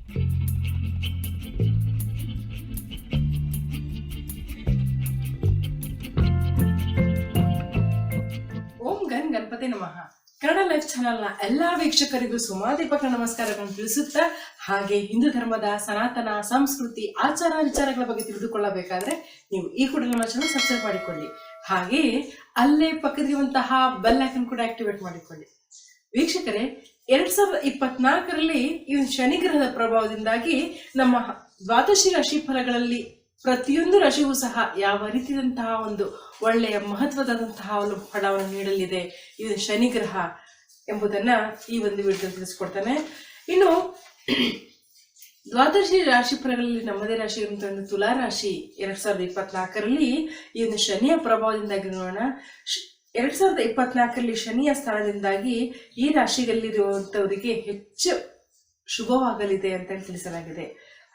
ಓಂ gun Ganapati ನಮಃ. Kannada life ಚಾನೆಲ್ನ ಎಲ್ಲಾ ವೀಕ್ಷಕರಿಗೂ ಸುಮಾದೀಪಕ ನಮಸ್ಕಾರಗಳನ್ನು ತಿಳಿಸುತ್ತಾ, ಹಾಗೆ ಹಿಂದೂ ಧರ್ಮದ ಸನಾತನ ಸಂಸ್ಕೃತಿ ಆಚಾರ ವಿಚಾರಗಳ ಬಗ್ಗೆ ತಿಳಿದುಕೊಳ್ಳಬೇಕಾದ್ರೆ ನೀವು ಈ ಕೂಡ ನಮ್ಮ ಚಾನಲ್ ಸಬ್ಸ್ಕ್ರೈಬ್ ಮಾಡಿಕೊಳ್ಳಿ. ಹಾಗೆಯೇ ಅಲ್ಲೇ ಪಕ್ಕದಿರುವಂತಹ ಬೆಲ್ ಐಕನ್ ಕೂಡ ಆಕ್ಟಿವೇಟ್ ಮಾಡಿಕೊಳ್ಳಿ. ವೀಕ್ಷಕರೇ, 2024ರಲ್ಲಿ ಈ ಶನಿ ಗ್ರಹದ ಪ್ರಭಾವದಿಂದಾಗಿ ನಮ್ಮ ದ್ವಾದಶಿ ರಾಶಿ ಫಲಗಳಲ್ಲಿ ಪ್ರತಿಯೊಂದು ರಾಶಿಗೂ ಸಹ ಯಾವ ರೀತಿಯಾದಂತಹ ಒಂದು ಒಳ್ಳೆಯ ಮಹತ್ವದಂತಹ ಒಂದು ಫಲವನ್ನು ನೀಡಲಿದೆ ಇದು ಶನಿ ಗ್ರಹ ಎಂಬುದನ್ನ ಈ ಒಂದು ವಿಡಿಯೋದಲ್ಲಿ ತಿಳಿಸ್ಕೊಡ್ತಾನೆ. ಇನ್ನು ದ್ವಾದಶಿ ರಾಶಿ ಫಲಗಳಲ್ಲಿ ನಮ್ಮದೇ ರಾಶಿ ಇರುವಂತಹ ಒಂದು ತುಲಾ ರಾಶಿ 2024ರಲ್ಲಿ ಈ ಒಂದು ಶನಿಯ ಪ್ರಭಾವದಿಂದಾಗಿ ನೋಡೋಣ. 2024ರಲ್ಲಿ ಶನಿಯ ಸ್ಥಾನದಿಂದಾಗಿ ಈ ರಾಶಿಯಲ್ಲಿರುವಂತವರಿಗೆ ಹೆಚ್ಚು ಶುಭವಾಗಲಿದೆ ಅಂತ ತಿಳಿಸಲಾಗಿದೆ.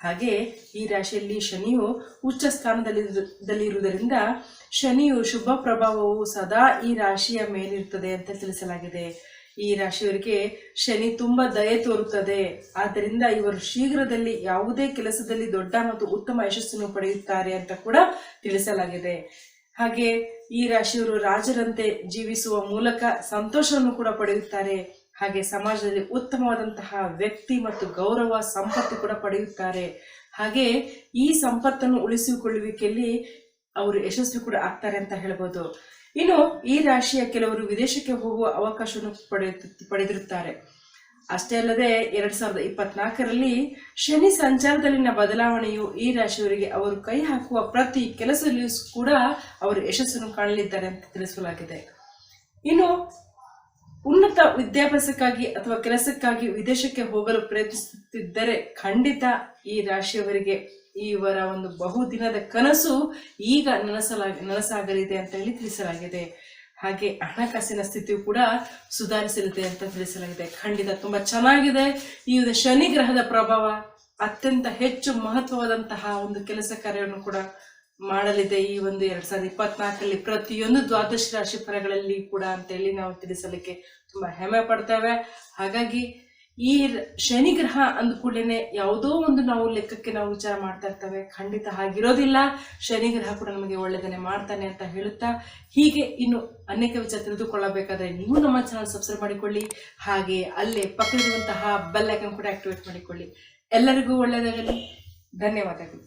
ಹಾಗೆ ಈ ರಾಶಿಯಲ್ಲಿ ಶನಿಯು ಉಚ್ಚ ಸ್ಥಾನದಲ್ಲಿರುವುದರಿಂದ ಶನಿಯು ಶುಭ ಪ್ರಭಾವವು ಸದಾ ಈ ರಾಶಿಯ ಮೇಲಿರುತ್ತದೆ ಅಂತ ತಿಳಿಸಲಾಗಿದೆ. ಈ ರಾಶಿಯವರಿಗೆ ಶನಿ ತುಂಬಾ ದಯೆ ತೋರುತ್ತದೆ. ಆದ್ದರಿಂದ ಇವರು ಶೀಘ್ರದಲ್ಲಿ ಯಾವುದೇ ಕೆಲಸದಲ್ಲಿ ದೊಡ್ಡ ಮತ್ತು ಉತ್ತಮ ಯಶಸ್ಸನ್ನು ಪಡೆಯುತ್ತಾರೆ ಅಂತ ಕೂಡ ತಿಳಿಸಲಾಗಿದೆ. ಹಾಗೆ ಈ ರಾಶಿಯವರು ರಾಜರಂತೆ ಜೀವಿಸುವ ಮೂಲಕ ಸಂತೋಷವನ್ನು ಕೂಡ ಪಡೆಯುತ್ತಾರೆ. ಹಾಗೆ ಸಮಾಜದಲ್ಲಿ ಉತ್ತಮವಾದಂತಹ ವ್ಯಕ್ತಿ ಮತ್ತು ಗೌರವ ಸಂಪತ್ತು ಕೂಡ ಪಡೆಯುತ್ತಾರೆ. ಹಾಗೆ ಈ ಸಂಪತ್ತನ್ನು ಉಳಿಸಿಕೊಳ್ಳುವಿಕೆಯಲ್ಲಿ ಅವರು ಯಶಸ್ವಿ ಕೂಡ ಆಗ್ತಾರೆ ಅಂತ ಹೇಳ್ಬೋದು. ಇನ್ನು ಈ ರಾಶಿಯ ಕೆಲವರು ವಿದೇಶಕ್ಕೆ ಹೋಗುವ ಅವಕಾಶವನ್ನು ಪಡೆದಿರುತ್ತಾರೆ. ಅಷ್ಟೇ ಅಲ್ಲದೆ 2024ರಲ್ಲಿ ಶನಿ ಸಂಚಾರದಲ್ಲಿನ ಬದಲಾವಣೆಯು ಈ ರಾಶಿಯವರಿಗೆ ಅವರು ಕೈ ಹಾಕುವ ಪ್ರತಿ ಕೆಲಸದಲ್ಲಿಯೂ ಕೂಡ ಅವರು ಯಶಸ್ಸನ್ನು ಕಾಣಲಿದ್ದಾರೆ ಅಂತ ತಿಳಿಸಲಾಗಿದೆ. ಇನ್ನು ಉನ್ನತ ವಿದ್ಯಾಭ್ಯಾಸಕ್ಕಾಗಿ ಅಥವಾ ಕೆಲಸಕ್ಕಾಗಿ ವಿದೇಶಕ್ಕೆ ಹೋಗಲು ಪ್ರಯತ್ನಿಸುತ್ತಿದ್ದರೆ ಖಂಡಿತ ಈ ರಾಶಿಯವರಿಗೆ ಇವರ ಒಂದು ಬಹುದಿನದ ಕನಸು ಈಗ ನನಸಾಗಲಿದೆ ಅಂತ ಹೇಳಿ ತಿಳಿಸಲಾಗಿದೆ. ಹಾಗೆ ಹಣಕಾಸಿನ ಸ್ಥಿತಿಯು ಕೂಡ ಸುಧಾರಿಸಲಿದೆ ಅಂತ ತಿಳಿಸಲಾಗಿದೆ. ಖಂಡಿತ ತುಂಬಾ ಚೆನ್ನಾಗಿದೆ. ಈ ಒಂದು ಶನಿ ಗ್ರಹದ ಪ್ರಭಾವ ಅತ್ಯಂತ ಹೆಚ್ಚು ಮಹತ್ವವಾದಂತಹ ಒಂದು ಕೆಲಸ ಕಾರ್ಯವನ್ನು ಕೂಡ ಮಾಡಲಿದೆ ಈ ಒಂದು 2024ರಲ್ಲಿ ಪ್ರತಿಯೊಂದು ದ್ವಾದಶಿ ರಾಶಿ ಫಲಗಳಲ್ಲಿ ಕೂಡ ಅಂತ ಹೇಳಿ ನಾವು ತಿಳಿಸಲಿಕ್ಕೆ ತುಂಬಾ ಹೆಮ್ಮೆ ಪಡ್ತೇವೆ. ಹಾಗಾಗಿ ಈ ಶನಿ ಗ್ರಹ ಅಂದ ಕೂಡಲೇ ಯಾವುದೋ ಒಂದು ನಾವು ಲೆಕ್ಕಕ್ಕೆ ನಾವು ವಿಚಾರ ಮಾಡ್ತಾ ಇರ್ತೇವೆ. ಖಂಡಿತ ಹಾಗಿರೋದಿಲ್ಲ. ಶನಿ ಗ್ರಹ ಕೂಡ ನಮಗೆ ಒಳ್ಳೆದನ್ನೇ ಮಾಡ್ತಾನೆ ಅಂತ ಹೇಳುತ್ತಾ, ಹೀಗೆ ಇನ್ನು ಅನೇಕ ವಿಚಾರ ತಿಳಿದುಕೊಳ್ಳಬೇಕಾದ್ರೆ ನೀವು ನಮ್ಮ ಚಾನಲ್ ಸಬ್ಸ್ಕ್ರೈಬ್ ಮಾಡಿಕೊಳ್ಳಿ. ಹಾಗೆ ಅಲ್ಲೇ ಪಕ್ಕದಲ್ಲಿರುವಂತಹ ಬೆಲ್ ಐಕನ್ ಕೂಡ ಆಕ್ಟಿವೇಟ್ ಮಾಡಿಕೊಳ್ಳಿ. ಎಲ್ಲರಿಗೂ ಒಳ್ಳೆಯದಾಗಲಿ. ಧನ್ಯವಾದಗಳು.